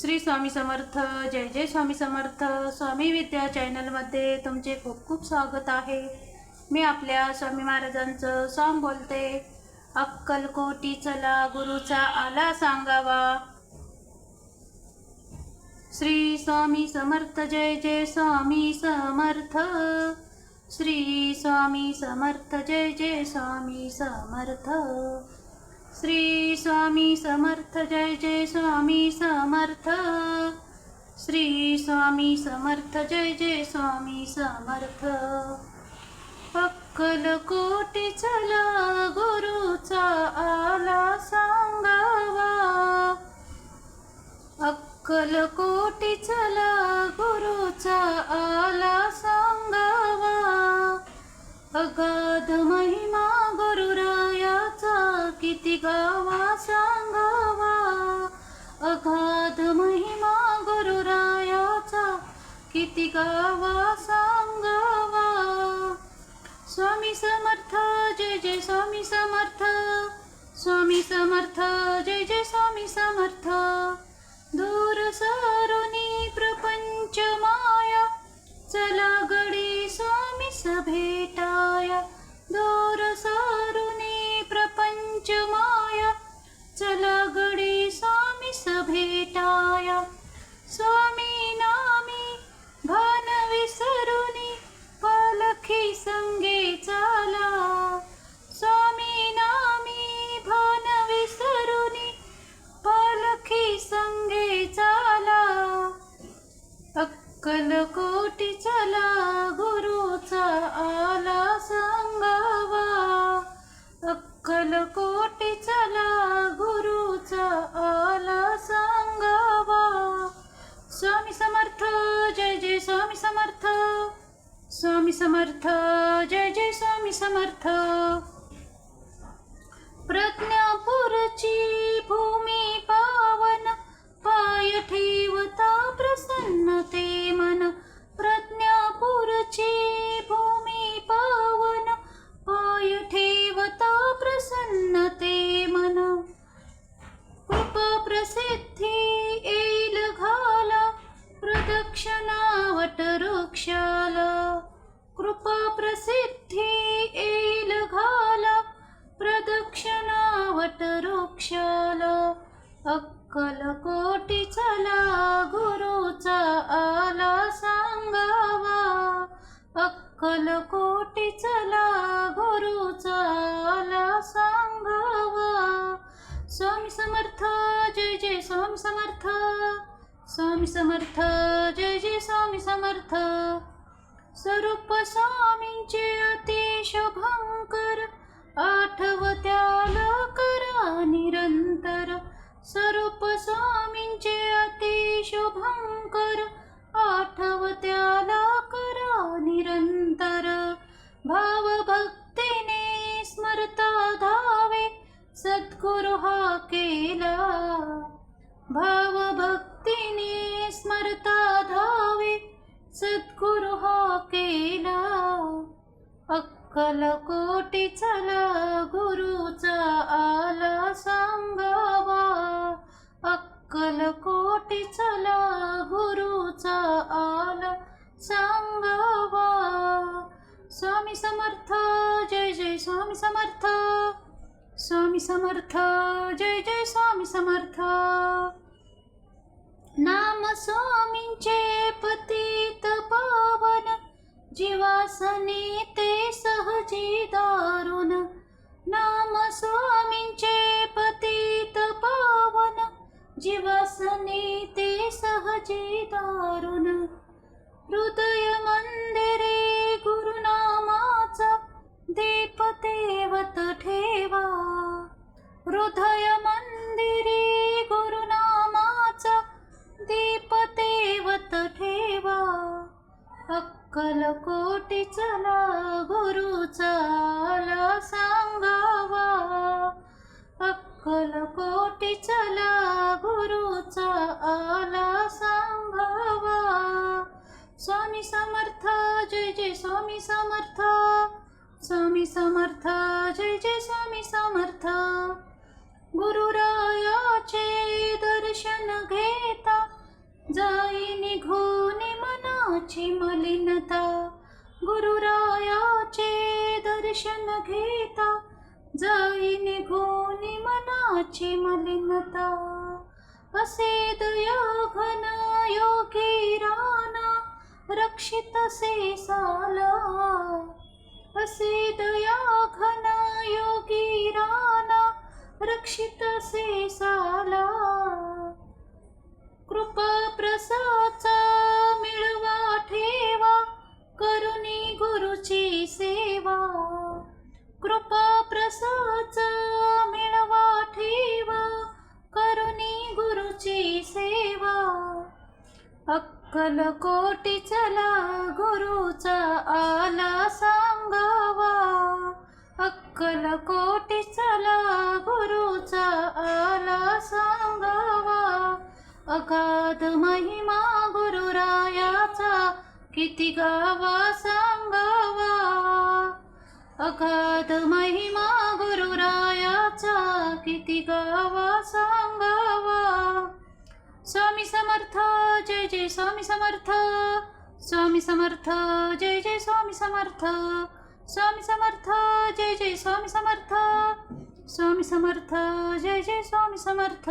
श्री स्वामी समर्थ. जय जय स्वामी समर्थ. स्वामी विद्या चॅनलमध्ये तुमचे खूप खूप स्वागत आहे. मी आपल्या स्वामी महाराजांचं सॉन्ग बोलते. अक्कलकोटी चला गुरुचा आला सांगावा. श्री स्वामी समर्थ. जय जय स्वामी समर्थ. श्री स्वामी समर्थ. जय जय स्वामी समर्थ. श्री स्वामी समर्थ. जय जय स्वामी समर्थ. श्री स्वामी समर्थ. जय जय स्वामी समर्थ. अक्कलकोटी चला गुरुचा आला सांगावा. अक्कलकोटी चला गुरुचा आला सांगावा. अगाध महिमा गुरुरायाचा किती गावा सांगावा. अगाध महिमा गुरुरायाचा किती गावा सांगावा. स्वामी समर्थ. जय जय स्वामी समर्थ. स्वामी समर्थ. जय जय स्वामी समर्थ. दूर सारुनी प्रपंच माया चला गडी स्वामी भेटाया. दूर सारुनी प्रपंच माया चला गडी स्वामी भेटाया. स्वामी नामी भान विसरुनी पालखी संगे चाला. स्वामी नामी भान विसरुनी पालखी संगे चाला. अक्कलकोटी चला गुरुचा आला सांगावा. अक्कलकोटी चला गुरुचा आला सांगावा. स्वामी समर्थ. जय जय स्वामी समर्थ. स्वामी समर्थ. जय जय स्वामी समर्थ. प्रज्ञापूरची भूमी पावन पाय ठेवता प्रसन्न ते मन. प्रज्ञापूरची भूमी पावन पाय ठेवता प्रसन्न ते मन. कृपा प्रसिद्धी येईल घाला प्रदक्षिणा वटवृक्षाला. कृपा प्रसिद्धी येईल घाला प्रदक्षिणा वटवृक्षाला. अक्कलकोटी चला गुरुचा आला सांगावा. अक्कलकोटी चला गुरुचा आला सांगावा. स्वामी समर्थ. जय जय स्वामी समर्थ. स्वामी समर्थ. जय जय स्वामी समर्थ. स्वरूप स्वामींचे अतिश भंकर आठवत्याला करा निरंतर. स्वरूप स्वामींचे अतिश भंकर आठवत्याला करा निरंतर. भाव भक्तीने स्मरता धावे सद्गुरु हा केला. भाव भक्तीने स्मरता धावे सद्गुरु हा केला. अक्कलकोटी चला गुरुचा आला सांगावा. अक्कलकोटी चला गुरुचा आला सांगावा. स्वामी समर्थ. जय जय स्वामी समर्थ. स्वामी समर्थ. जय जय स्वामी समर्थ. नाम स्वामींचे पतित पावन जीवासने ते सहजी दारुण. नाम स्वामींचे पतित पावन जीवासने ते सहजी दारुण. हृदय मंदिरे गुरुनामाचा दीप तेवत ठेवा. हृदय मंदिरे गुरुनामाचा दीप तेवत ठेवा. अक्कलकोटी चला गुरुचा आला सांगावा. अक्कलकोटी चला गुरुचा आला सांगावा. स्वामी समर्थ. जय जय स्वामी समर्थ. स्वामी समर्थ. जय जय स्वामी समर्थ. गुरुरायाचे दर्शन घेता जाई निघून मनाची मलिनता, गुरुरायाचे दर्शन घेता, जाई निघून मनाची मलिनता. असे दया घन योगी राना, रक्षित सेसाला, असे दया घन योगी राना, रक्षित सेसाला. कृपा प्रसाचा मिळवा ठेवा, करुणी गुरुची सेवा. कृपा प्रसाचा मिळवा ठेवा, करुणी गुरुची सेवा. अक्कलकोटी चला गुरुचा आला सांगावा, अक्कलकोटी चला गुरुचा आला सांगावा. अगाध महिमा गुरुरायाचा, किती गावा सांगावा. अगाध महिमा गुरुरायाचा, किती गावा सांगावा. स्वामी समर्थ, जय जय स्वामी समर्थ. स्वामी समर्थ, जय जय स्वामी समर्थ. स्वामी समर्थ, जय जय स्वामी समर्थ. स्वामी समर्थ, जय जय स्वामी समर्थ.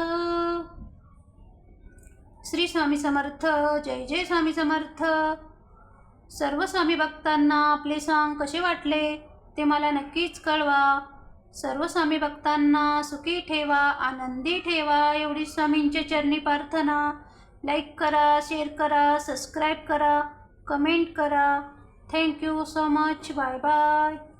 श्री स्वामी समर्थ, जय जय स्वामी समर्थ. सर्व स्वामी भक्तांना आपले सॉन्ग कसे वाटले ते मला नक्कीच कळवा. सर्व स्वामी भक्तांना सुखी ठेवा, आनंदी ठेवा, एवढी स्वामींच्या चरणी प्रार्थना. लाईक करा, शेअर करा, सबस्क्राईब करा, कमेंट करा. Thank you so much. Bye bye.